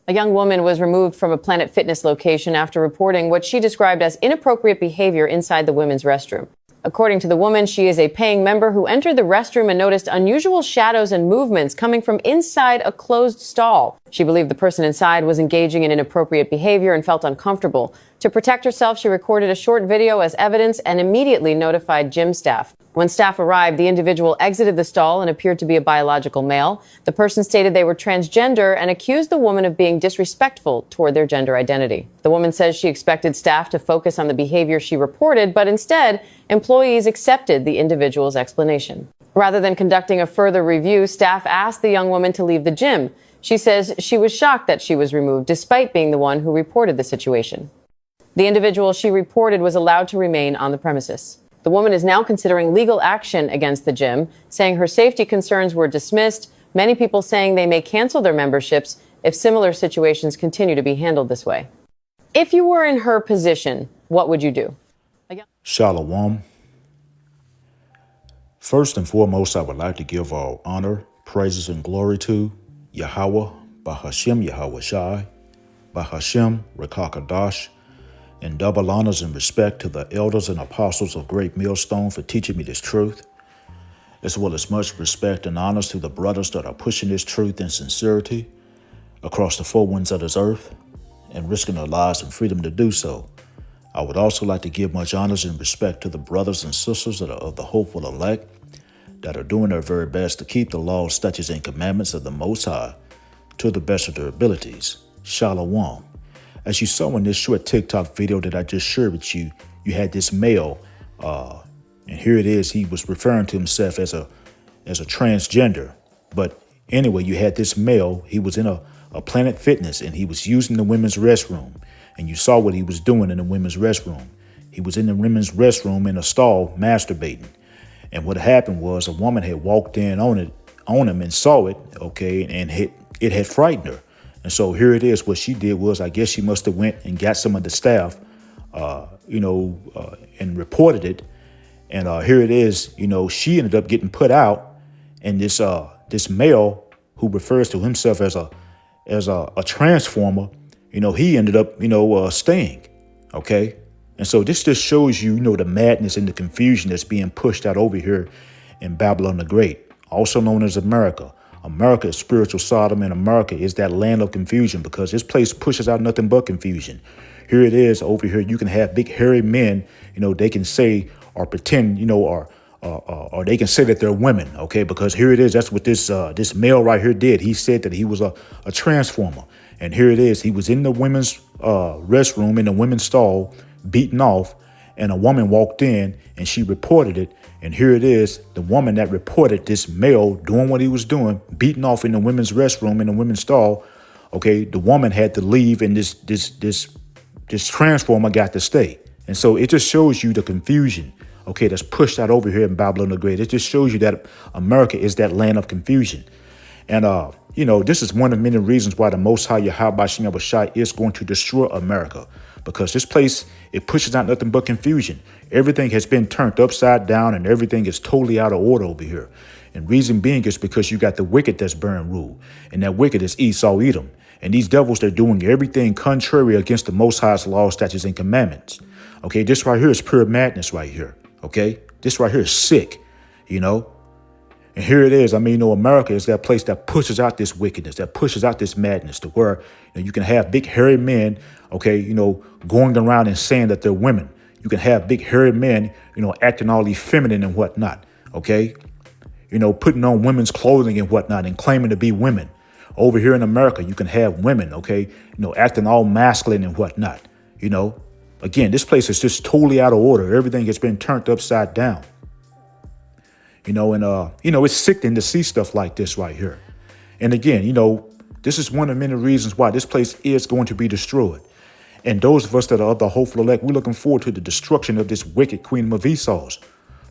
A young woman was removed from a Planet Fitness location after reporting what she described as inappropriate behavior inside the women's restroom. According to the woman, she is a paying member who entered the restroom and noticed unusual shadows and movements coming from inside a closed stall. She believed the person inside was engaging in inappropriate behavior and felt uncomfortable. To protect herself, she recorded a short video as evidence and immediately notified gym staff. When staff arrived, the individual exited the stall and appeared to be a biological male. The person stated they were transgender and accused the woman of being disrespectful toward their gender identity. The woman says she expected staff to focus on the behavior she reported, but instead, employees accepted the individual's explanation. Rather than conducting a further review, staff asked the young woman to leave the gym. She says she was shocked that she was removed, despite being the one who reported the situation. The individual she reported was allowed to remain on the premises. The woman is now considering legal action against the gym, saying her safety concerns were dismissed, many people saying they may cancel their memberships if similar situations continue to be handled this way. If you were in her position, what would you do? Shalom. First and foremost, I would like to give all honor, praises, and glory to Yahweh, Bahashem Yahweh Shai, Bahashem Rekakadash, and double honors and respect to the elders and apostles of Great Millstone for teaching me this truth, as well as much respect and honors to the brothers that are pushing this truth in sincerity across the four winds of this earth and risking their lives and freedom to do so. I would also like to give much honors and respect to the brothers and sisters that are of the hopeful elect that are doing their very best to keep the laws, statutes, and commandments of the Most High to the best of their abilities. Shalom. As you saw in this short TikTok video that I just shared with you, you had this male, and here it is. He was referring to himself as a transgender. But anyway, you had this male. He was in a Planet Fitness, and he was using the women's restroom. And you saw what he was doing in the women's restroom. He was in the women's restroom in a stall masturbating. And what happened was a woman had walked in on him and saw it, okay, and it had frightened her. And so here it is. What she did was, I guess she must have went and got some of the staff, and reported it. And here it is. She ended up getting put out, and this male who refers to himself as a transformer, he ended up staying. Okay, and so this just shows you, the madness and the confusion that's being pushed out over here in Babylon the Great, also known as America. America is spiritual Sodom, and America is that land of confusion because this place pushes out nothing but confusion. Here it is over here. You can have big hairy men, they can say or pretend, or they can say that they're women. OK, because here it is. That's what this male right here did. He said that he was a transformer. And here it is. He was in the women's restroom, in the women's stall, beaten off. And a woman walked in and she reported it. And here it is, the woman that reported this male doing what he was doing, beaten off in the women's restroom, in the women's stall. OK, the woman had to leave and this transformer got to stay. And so it just shows you the confusion, OK, that's pushed out over here in Babylon the Great. It just shows you that America is that land of confusion. And, this is one of many reasons why the Most High Yahweh Shem Shai is going to destroy America. Because this place, it pushes out nothing but confusion. Everything has been turned upside down and everything is totally out of order over here. And reason being is because you got the wicked that's bearing rule. And that wicked is Esau Edom. And these devils, they're doing everything contrary against the Most High's laws, statutes, and commandments. OK, this right here is pure madness right here. OK, this right here is sick, And here it is. America is that place that pushes out this wickedness, that pushes out this madness to where you can have big hairy men, OK, going around and saying that they're women. You can have big hairy men, acting all effeminate and whatnot. OK, putting on women's clothing and whatnot and claiming to be women. Over here in America, you can have women, OK, acting all masculine and whatnot. Again, this place is just totally out of order. Everything has been turned upside down. It's sickening to see stuff like this right here. And again, this is one of many reasons why this place is going to be destroyed. And those of us that are of the hopeful elect, we're looking forward to the destruction of this wicked queen of Esau's.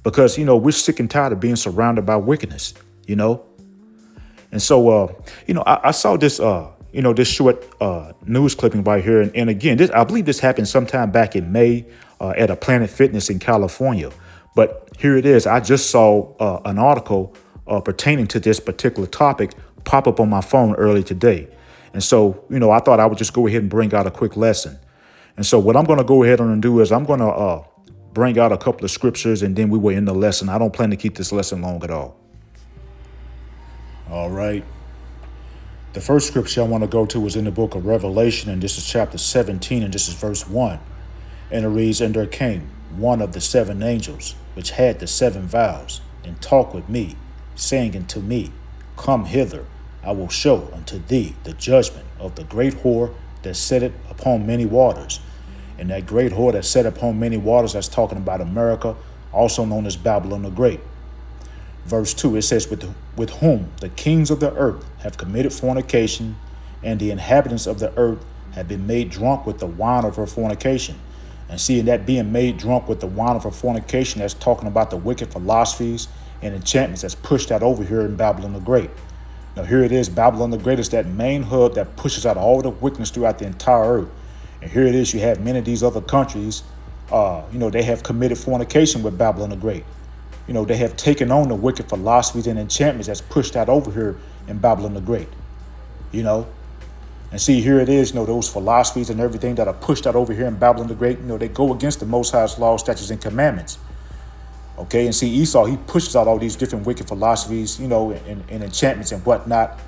Because, we're sick and tired of being surrounded by wickedness, And so, I saw this, this short news clipping right here. And again, I believe this happened sometime back in May at a Planet Fitness in California. But here it is. I just saw an article pertaining to this particular topic pop up on my phone early today. And so, I thought I would just go ahead and bring out a quick lesson. And so what I'm going to go ahead and do is I'm going to bring out a couple of scriptures, and then we will end the lesson. I don't plan to keep this lesson long at all. All right. The first scripture I want to go to is in the book of Revelation, and this is chapter 17, and this is verse 1. And it reads, "And there came one of the seven angels, which had the seven vials, and talked with me, saying unto me, Come hither, I will show unto thee the judgment of the great whore that sitteth upon many waters." And that great whore that sat upon many waters, that's talking about America, also known as Babylon the Great. Verse 2, it says, with whom the kings of the earth have committed fornication, and the inhabitants of the earth have been made drunk with the wine of her fornication. And seeing that being made drunk with the wine of her fornication, that's talking about the wicked philosophies and enchantments that's pushed out over here in Babylon the Great. Now here it is, Babylon the Great is that main hub that pushes out all the wickedness throughout the entire earth. And here it is, you have many of these other countries, they have committed fornication with Babylon the Great. They have taken on the wicked philosophies and enchantments that's pushed out over here in Babylon the Great. And see, here it is, those philosophies and everything that are pushed out over here in Babylon the Great, they go against the Most High's laws, statutes, and commandments. Okay, and see, Esau, he pushes out all these different wicked philosophies, and enchantments and whatnot.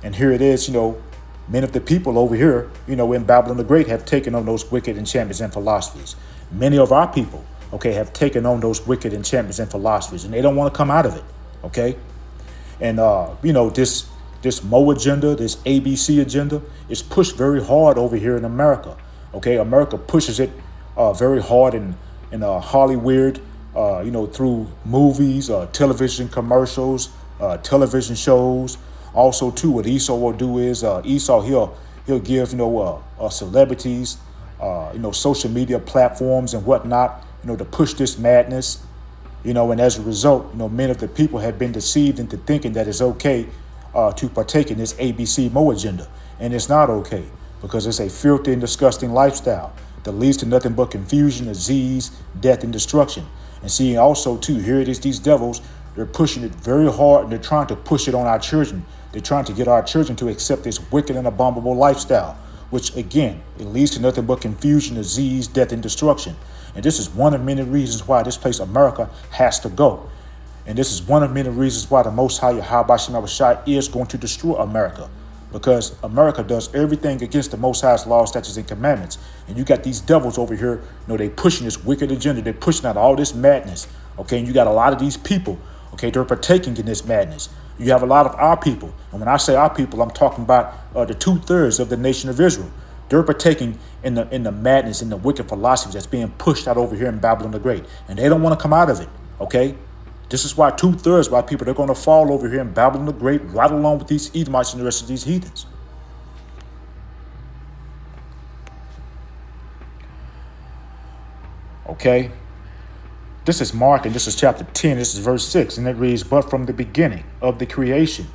And here it is, many of the people over here, in Babylon the Great have taken on those wicked enchantments and philosophies. Many of our people, have taken on those wicked enchantments and philosophies, and they don't want to come out of it, okay? And, this Mo agenda, this ABC agenda is pushed very hard over here in America, okay? America pushes it very hard in Hollywood, through movies, television commercials, television shows. Also, too, what Esau will do is Esau, he'll give, celebrities, social media platforms and whatnot, to push this madness, and as a result, many of the people have been deceived into thinking that it's okay to partake in this ABC Mo agenda. And it's not okay, because it's a filthy and disgusting lifestyle that leads to nothing but confusion, disease, death, and destruction. And see, also, too, here it is, these devils, they're pushing it very hard, and they're trying to push it on our children. They're trying to get our children to accept this wicked and abominable lifestyle, which, again, it leads to nothing but confusion, disease, death, and destruction. And this is one of many reasons why this place, America, has to go. And this is one of many reasons why the Most High, Yahweh Shem Shai, is going to destroy America. Because America does everything against the Most High's laws, statutes, and commandments. And you got these devils over here, they pushing this wicked agenda. They're pushing out all this madness. Okay, and you got a lot of these people, they're partaking in this madness. You have a lot of our people. And when I say our people, I'm talking about the 2/3 of the nation of Israel. They're partaking in the madness and the wicked philosophies that's being pushed out over here in Babylon the Great. And they don't want to come out of it, okay? This is why 2/3 of our people, they're going to fall over here in Babylon the Great, right along with these Edomites and the rest of these heathens. Okay? This is Mark, and this is chapter 10, this is verse 6, and it reads, "But from the beginning of the creation,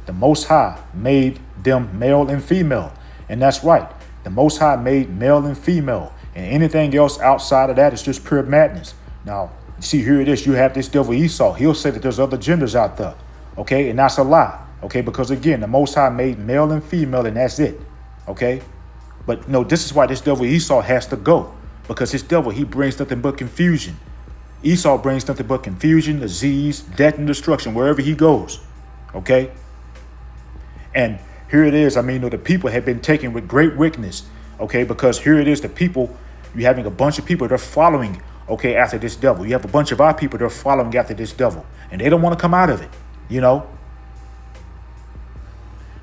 the Most High made them male and female." And that's right. The Most High made male and female, and anything else outside of that is just pure madness. Now, see, here it is. You have this devil Esau. He'll say that there's other genders out there, okay? And that's a lie, okay? Because, again, the Most High made male and female, and that's it, okay? But, this is why this devil Esau has to go, because this devil, he brings nothing but confusion. Esau brings nothing but confusion, disease, death, and destruction wherever he goes, okay? And here it is. The people have been taken with great wickedness, okay? Because here it is, the people, you're having a bunch of people that are following, after this devil. You have a bunch of our people that are following after this devil, and they don't want to come out of it,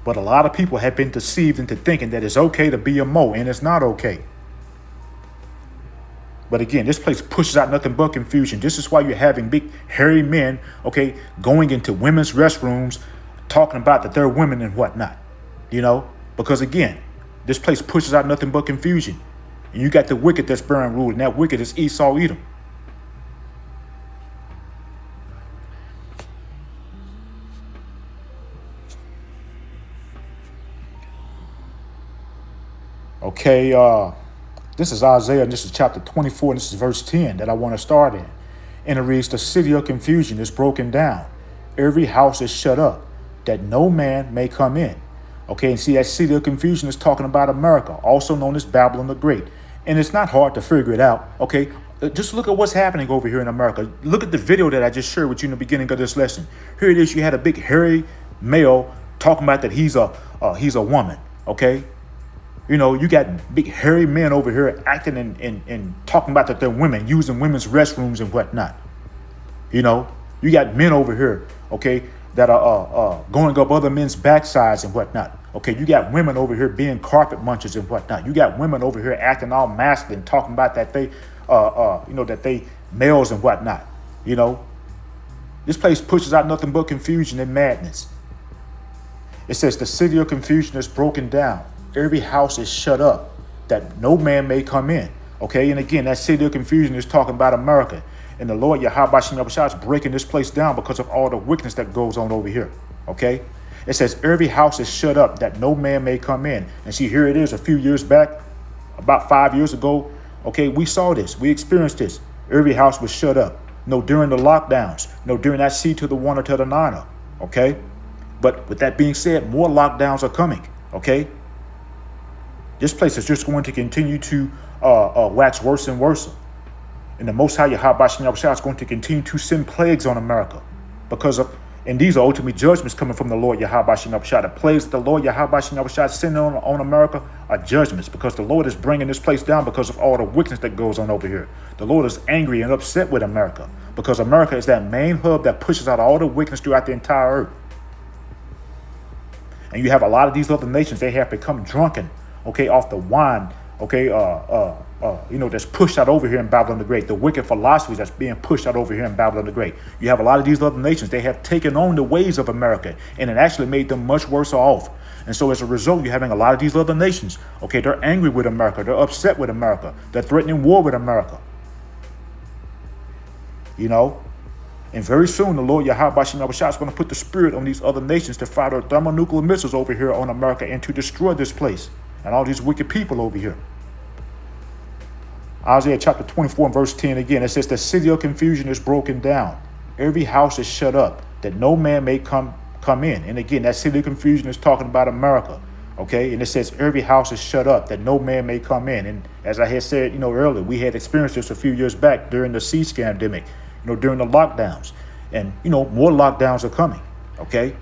But a lot of people have been deceived into thinking that it's okay to be a Mo, and it's not okay. But again, this place pushes out nothing but confusion. This is why you're having big, hairy men, going into women's restrooms, talking about that they're women and whatnot, Because again, this place pushes out nothing but confusion. And you got the wicked that's bearing rule, and that wicked is Esau, Edom. Okay, this is Isaiah, and this is chapter 24, and this is verse 10 that I want to start in. And it reads, "The city of confusion is broken down. Every house is shut up, that no man may come in. Okay, and see that city of confusion is talking about America, also known as Babylon the Great. And it's not hard to figure it out. Okay, just look at what's happening over here in America. Look at the video that I just shared with you in the beginning of this lesson. Here it is. You had a big hairy male talking about that he's a woman. Okay, you know, you got big hairy men over here acting and talking about that they're women, using women's restrooms and whatnot. You know, you got men over here, okay, that are going up other men's backsides and whatnot. Okay, you got women over here being carpet munchers and whatnot. You got women over here acting all masculine, talking about that they, that they males and whatnot. You know, this place pushes out nothing but confusion and madness. It says the city of confusion is broken down. Every house is shut up, that no man may come in. Okay, and again, that city of confusion is talking about America. And the Lord Yahweh Shem Yahushua is breaking this place down because of all the wickedness that goes on over here. Okay, it says every house is shut up, that no man may come in. And see, here it is a few years back, about 5 years ago. Okay, we saw this, we experienced this. Every house was shut up. No, during the lockdowns. No, during that C to the 1 or to the 9. Okay, but with that being said, more lockdowns are coming. Okay. This place is just going to continue to wax worse and worse. And the Most High Yahweh Shem Yahushua is going to continue to send plagues on America and these are ultimately judgments coming from the Lord Yahweh Shem Yahushua. The plagues that the Lord Yahweh Shem Yahushua is sending on America are judgments because the Lord is bringing this place down because of all the wickedness that goes on over here. The Lord is angry and upset with America because America is that main hub that pushes out all the wickedness throughout the entire earth. And you have a lot of these other nations, they have become drunken, okay, off the wine, okay, that's pushed out over here in Babylon the Great, the wicked philosophies that's being pushed out over here in Babylon the Great. You have a lot of these other nations, they have taken on the ways of America, and it actually made them much worse off. And so as a result, you're having a lot of these other nations, okay, they're angry with America, they're upset with America, they're threatening war with America. You know, and very soon the Lord Yahweh Shem Yahushua is going to put the spirit on these other nations to fire their thermonuclear missiles over here on America and to destroy this place and all these wicked people over here. Isaiah chapter 24 and verse 10 again, it says the city of confusion is broken down. Every house is shut up, that no man may come in. And again, that city of confusion is talking about America. Okay, and it says every house is shut up, that no man may come in. And as I had said, earlier, we had experienced this a few years back during the sea scandemic, during the lockdowns. And, more lockdowns are coming. Okay.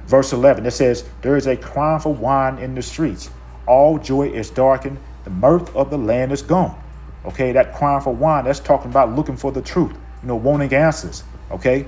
Verse 11, it says, there is a crying for wine in the streets. All joy is darkened. The mirth of the land is gone. Okay, that crying for wine, that's talking about looking for the truth, wanting answers. Okay.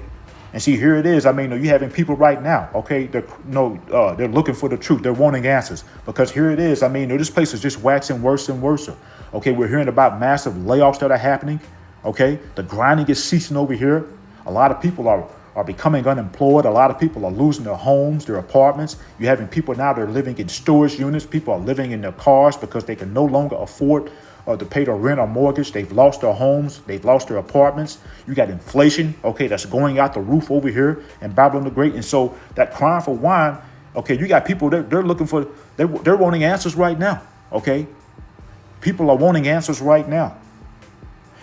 And see, here it is. You're having people right now. Okay. They're looking for the truth. They're wanting answers because here it is. This place is just waxing worse and worse. Okay. We're hearing about massive layoffs that are happening. Okay. The grinding is ceasing over here. A lot of people are becoming unemployed. A lot of people are losing their homes, their apartments. You're having people now that are living in storage units. People are living in their cars because they can no longer afford to pay their rent or mortgage. They've lost their homes. They've lost their apartments. You got inflation, okay, that's going out the roof over here in Babylon the Great. And so that crying for wine, okay, you got people, they're looking for, they're wanting answers right now, okay? People are wanting answers right now.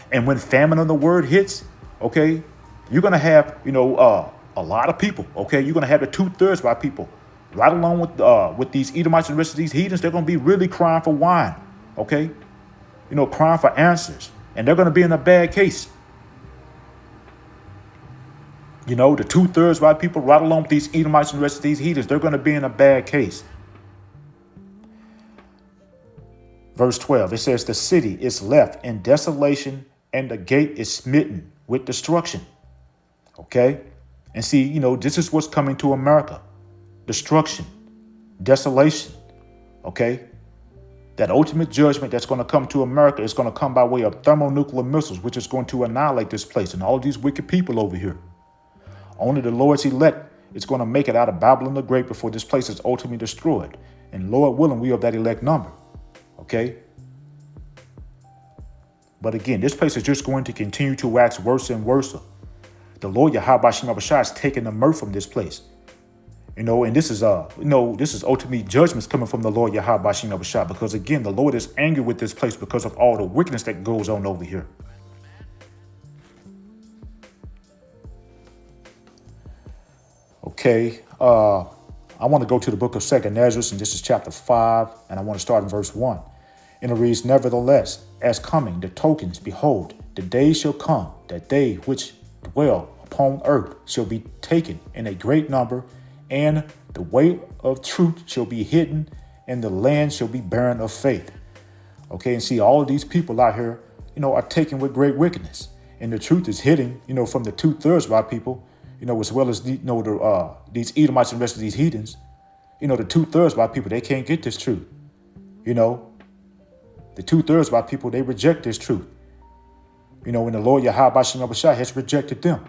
And when famine of the word hits, okay, you're going to have, a lot of people, okay? You're going to have the 2/3 by people. Right along with these Edomites and the rest of these heathens, they're going to be really crying for wine, okay? Crying for answers. And they're going to be in a bad case. The 2/3 white people, right along with these Edomites and the rest of these heathens, they're going to be in a bad case. Verse 12, it says, the city is left in desolation and the gate is smitten with destruction. Okay? And see, this is what's coming to America. Destruction, desolation. Okay? That ultimate judgment that's going to come to America is going to come by way of thermonuclear missiles, which is going to annihilate this place and all these wicked people over here. Only the Lord's elect is going to make it out of Babylon the Great before this place is ultimately destroyed. And Lord willing, we are that elect number. Okay? But again, this place is just going to continue to wax worse and worse. The Lord Yahweh Shem Yahushua is taking the mirth from this place. And this is ultimately judgments coming from the Lord Yahweh Shem Yahushua, because again, the Lord is angry with this place because of all the wickedness that goes on over here. Okay, I want to go to the book of 2nd Ezra, and this is chapter 5, and I want to start in verse 1. And it reads, nevertheless, as coming the tokens, behold, the day shall come that they which dwell upon earth shall be taken in a great number, and the way of truth shall be hidden, and the land shall be barren of faith. Okay, and see, all of these people out here, are taken with great wickedness. And the truth is hidden, from the 2/3 of our people, as well as these Edomites and the rest of these heathens. The 2/3 of our people, they can't get this truth. The 2/3 of our people, they reject this truth. And the Lord Yahweh has rejected them.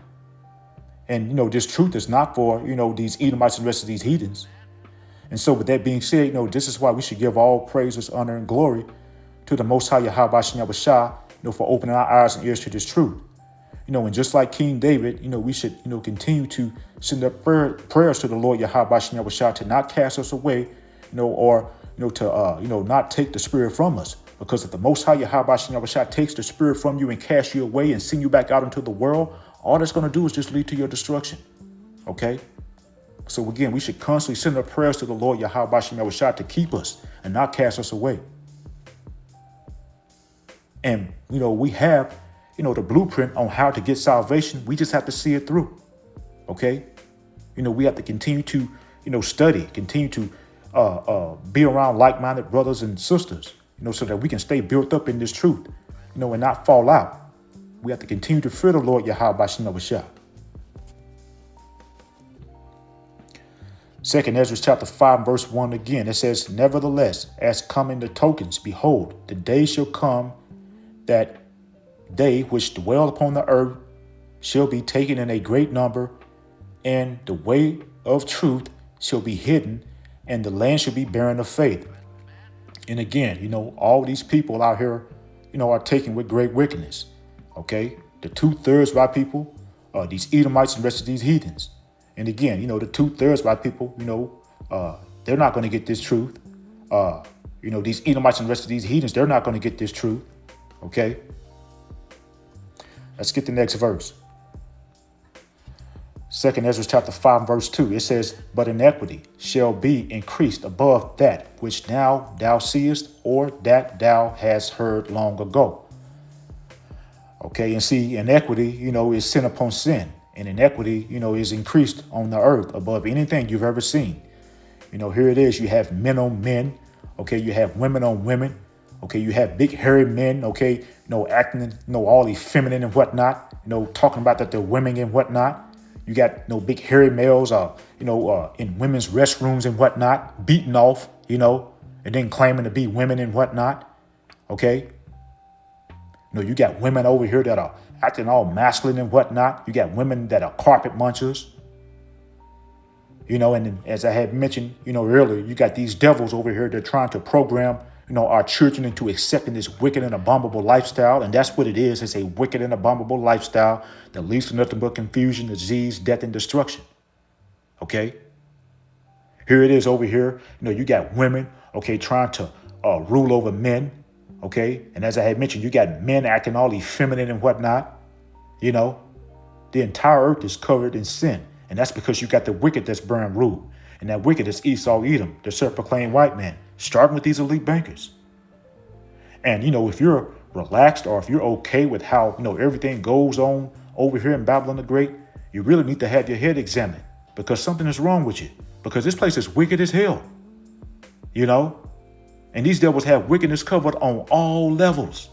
And, this truth is not for, these Edomites and the rest of these heathens. And so with that being said, this is why we should give all praises, honor, and glory to the Most High Yahweh for opening our eyes and ears to this truth. And just like King David, we should, continue to send up prayers to the Lord Yahweh to not cast us away, or, to, not take the spirit from us. Because if the Most High Yahweh takes the spirit from you and casts you away and send you back out into the world, all that's going to do is just lead to your destruction. Okay? So again, we should constantly send up prayers to the Lord Yahweh to keep us and not cast us away. And, we have, the blueprint on how to get salvation. We just have to see it through. Okay? We have to continue to, study, continue to be around like-minded brothers and sisters, so that we can stay built up in this truth, and not fall out. We have to continue to fear the Lord Yahweh. 2nd Ezra chapter 5, verse 1 again. It says, nevertheless, as coming the tokens, behold, the day shall come that they which dwell upon the earth shall be taken in a great number, and the way of truth shall be hidden, and the land shall be barren of faith. And again, all these people out here, are taken with great wickedness. Okay, the 2/3 of our people, these Edomites and the rest of these heathens. And again, the 2/3 of our people, they're not going to get this truth. These Edomites and the rest of these heathens, they're not going to get this truth. Okay, let's get the next verse. 2nd Ezra chapter 5, verse 2. It says, but iniquity shall be increased above that which now thou seest, or that thou hast heard long ago. Okay, and see, inequity, is sin upon sin. And inequity, is increased on the earth above anything you've ever seen. Here it is. You have men on men. Okay, you have women on women. Okay, you have big hairy men. Okay, acting, all effeminate and whatnot. Talking about that they're women and whatnot. You got big hairy males, in women's restrooms and whatnot, beaten off, and then claiming to be women and whatnot. Okay. You got women over here that are acting all masculine and whatnot. You got women that are carpet munchers. And as I had mentioned, earlier, you got these devils over here. They're trying to program, our children into accepting this wicked and abominable lifestyle. And that's what it is. It's a wicked and abominable lifestyle that leads to nothing but confusion, disease, death, and destruction. Okay. Here it is over here. You got women, trying to rule over men. Okay. And as I had mentioned, you got men acting all effeminate and whatnot. The entire earth is covered in sin. And that's because you got the wicked that's bearing rule. And that wicked is Esau, Edom, the self-proclaimed white man, starting with these elite bankers. And, if you're relaxed or if you're okay with how, everything goes on over here in Babylon the Great, you really need to have your head examined because something is wrong with you. Because this place is wicked as hell. And these devils have wickedness covered on all levels.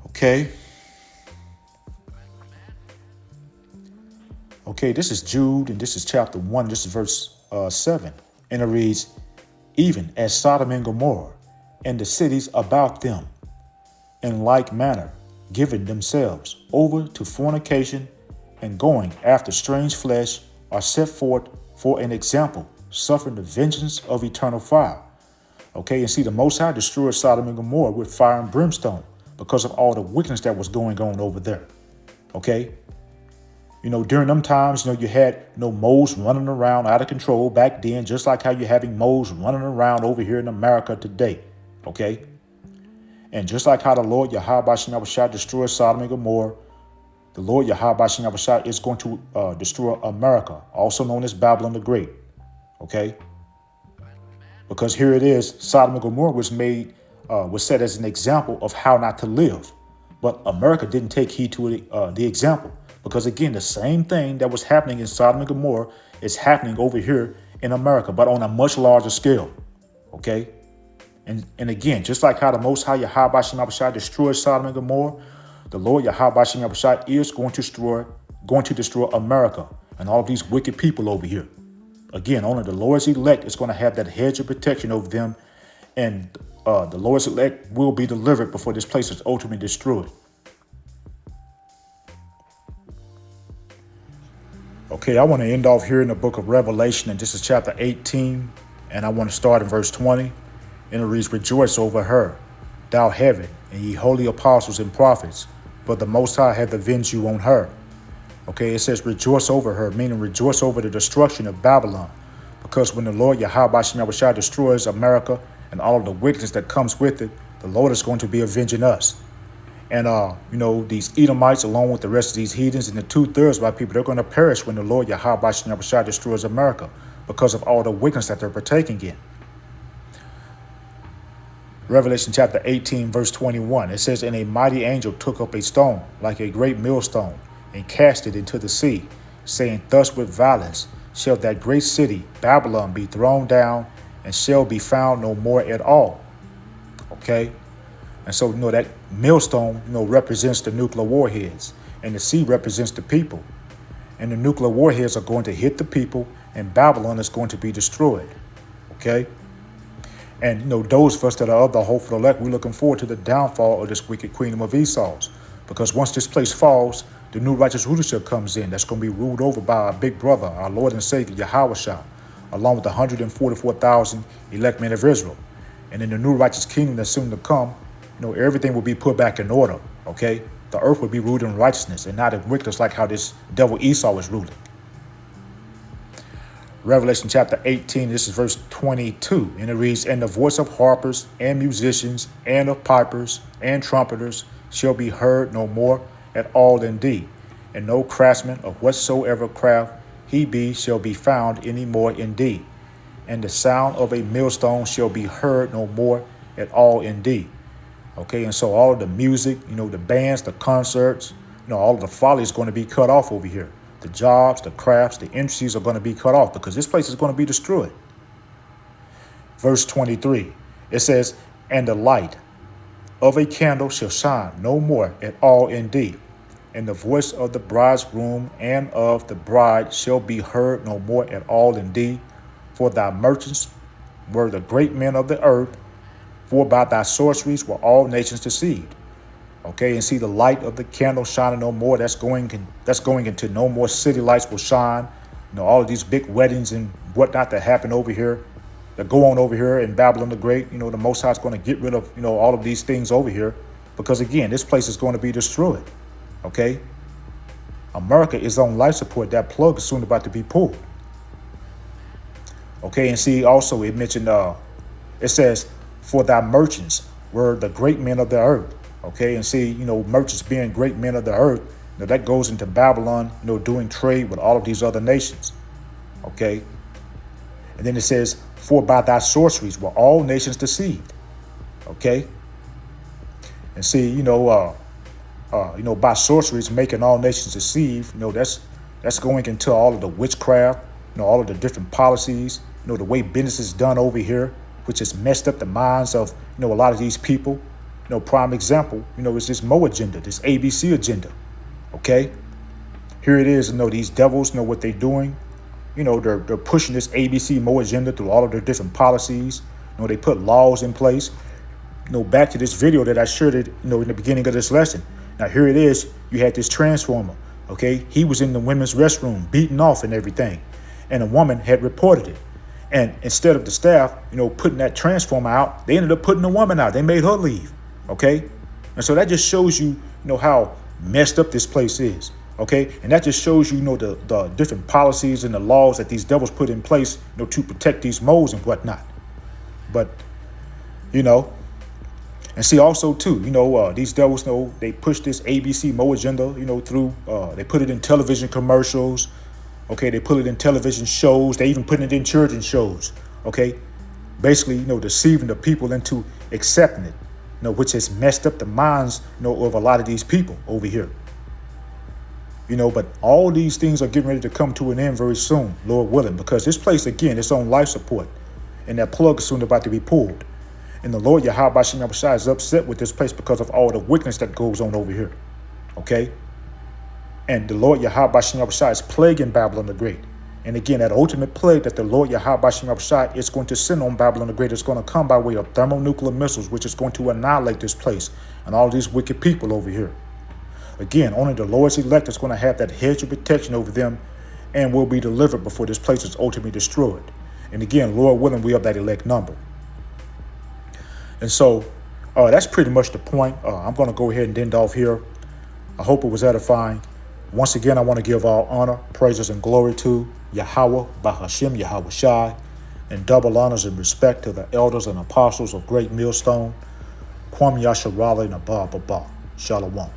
Okay. Okay, this is Jude, and this is chapter 1. This is verse 7. And it reads, even as Sodom and Gomorrah and the cities about them, in like manner, giving themselves over to fornication and going after strange flesh, are set forth for an example, suffering the vengeance of eternal fire. Okay, and see, the Most High destroyed Sodom and Gomorrah with fire and brimstone because of all the wickedness that was going on over there. Okay. During them times, you had moles running around out of control back then, just like how you're having moles running around over here in America today. Okay. And just like how the Lord Yahweh destroyed Sodom and Gomorrah, The Lord Yahweh Shem Yahushua is going to destroy America, also known as Babylon the Great. Okay? Because here it is, Sodom and Gomorrah was set as an example of how not to live. But America didn't take heed to the example. Because again, the same thing that was happening in Sodom and Gomorrah is happening over here in America, but on a much larger scale. Okay? And again, just like how the Most High Yahweh Shem Yahushua destroyed Sodom and Gomorrah, the Lord Yahweh Shem Yahushua is going to destroy America and all these wicked people over here. Again, only the Lord's elect is going to have that hedge of protection over them, and the Lord's elect will be delivered before this place is ultimately destroyed. Okay, I want to end off here in the book of Revelation, and this is chapter 18, and I want to start in verse 20, and it reads, "Rejoice over her, thou heaven, and ye holy apostles and prophets, for the Most High hath avenged you on her." Okay, it says rejoice over her, meaning rejoice over the destruction of Babylon. Because when the Lord Yahweh Shem Yahushua destroys America and all of the wickedness that comes with it, the Lord is going to be avenging us. And, these Edomites, along with the rest of these heathens and the 2/3 of our people, they're going to perish when the Lord Yahweh Shem Yahushua destroys America because of all the wickedness that they're partaking in. Revelation chapter 18, verse 21, it says, "And a mighty angel took up a stone, like a great millstone, and cast it into the sea, saying, Thus with violence shall that great city, Babylon, be thrown down, and shall be found no more at all." Okay? And so, that millstone, represents the nuclear warheads, and the sea represents the people. And the nuclear warheads are going to hit the people, and Babylon is going to be destroyed. Okay? And, those of us that are of the hopeful elect, we're looking forward to the downfall of this wicked kingdom of Esau's. Because once this place falls, the new righteous rulership comes in. That's going to be ruled over by our big brother, our Lord and Savior, Yahushua, along with the 144,000 elect men of Israel. And in the new righteous kingdom that's soon to come, everything will be put back in order, okay? The earth will be ruled in righteousness and not in wickedness like how this devil Esau is ruling. Revelation chapter 18, this is verse 22, and it reads, "And the voice of harpers and musicians and of pipers and trumpeters shall be heard no more at all in thee, and no craftsman of whatsoever craft he be shall be found any more in thee, and the sound of a millstone shall be heard no more at all in thee." Okay, and so all of the music, the bands, the concerts, all of the folly is going to be cut off over here. The jobs, the crafts, the industries are going to be cut off because this place is going to be destroyed. Verse 23, it says, "And the light of a candle shall shine no more at all in thee, and the voice of the bridegroom and of the bride shall be heard no more at all in thee, for thy merchants were the great men of the earth, for by thy sorceries were all nations deceived." Okay, and see the light of the candle shining no more. That's going into no more city lights will shine. All of these big weddings and whatnot that happen over here, that go on over here in Babylon the Great. The Most High is going to get rid of all of these things over here, because again, this place is going to be destroyed. Okay, America is on life support. That plug is soon about to be pulled. Okay, and see also it mentioned it says, "For thy merchants were the great men of the earth." Okay, and see, merchants being great men of the earth, that goes into Babylon, doing trade with all of these other nations. Okay, and then it says, "For by thy sorceries were all nations deceived." Okay, and see, by sorceries making all nations deceived, that's going into all of the witchcraft, all of the different policies, the way business is done over here, which has messed up the minds of, a lot of these people. Prime example, is this Mo agenda, this ABC agenda. Okay, here it is. These devils know what they're doing. They're pushing this ABC Mo agenda through all of their different policies. They put laws in place. Back to this video that I shared it, in the beginning of this lesson. Now here it is. You had this transformer. Okay, he was in the women's restroom, beaten off and everything, and a woman had reported it. And instead of the staff, putting that transformer out, they ended up putting the woman out. They made her leave. Okay, and so that just shows you, how messed up this place is. Okay, and that just shows you, the different policies and the laws that these devils put in place, to protect these moles and whatnot. But, And see, also too, these devils know they push this ABC Mo agenda, through. They put it in television commercials. Okay, they put it in television shows. They even put it in children's shows. Okay, basically, deceiving the people into accepting it. Which has messed up the minds, of a lot of these people over here. But all these things are getting ready to come to an end very soon, Lord willing, because this place again is on life support, and that plug is soon about to be pulled. And the Lord Yahweh Shem Yahushua is upset with this place because of all the wickedness that goes on over here. Okay? And the Lord Yahweh Shem Yahushua is plaguing Babylon the Great. And again, that ultimate plague that the Lord Yahweh Shem Yahushua is going to send on Babylon the Great is going to come by way of thermonuclear missiles, which is going to annihilate this place and all these wicked people over here. Again, only the Lord's elect is going to have that hedge of protection over them and will be delivered before this place is ultimately destroyed. And again, Lord willing, we have that elect number. And so that's pretty much the point. I'm going to go ahead and end off here. I hope it was edifying. Once again, I want to give all honor, praises, and glory to Yahweh, Bahashem, Yahweh Shai, and double honors and respect to the elders and apostles of Great Millstone, Kwam Yasharala and Abba Baba. Shalom.